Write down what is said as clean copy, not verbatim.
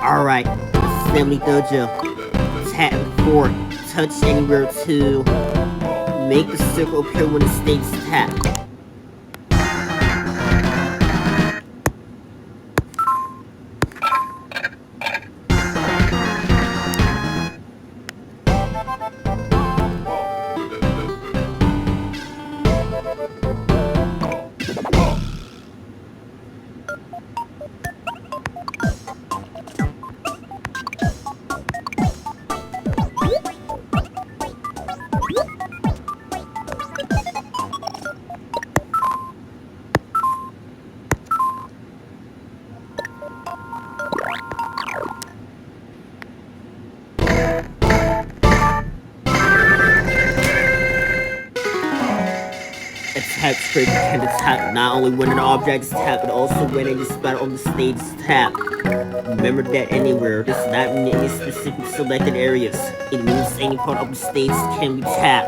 Alright, Family Dojo. Tap forward, touch anywhere to make the circle appear when the stage is tapped. Attack straight can attack not only when an object is tapped, but also when any spot on the stage is tapped. Remember that anywhere does not mean any specific selected areas. It means any part of the stage can be tapped.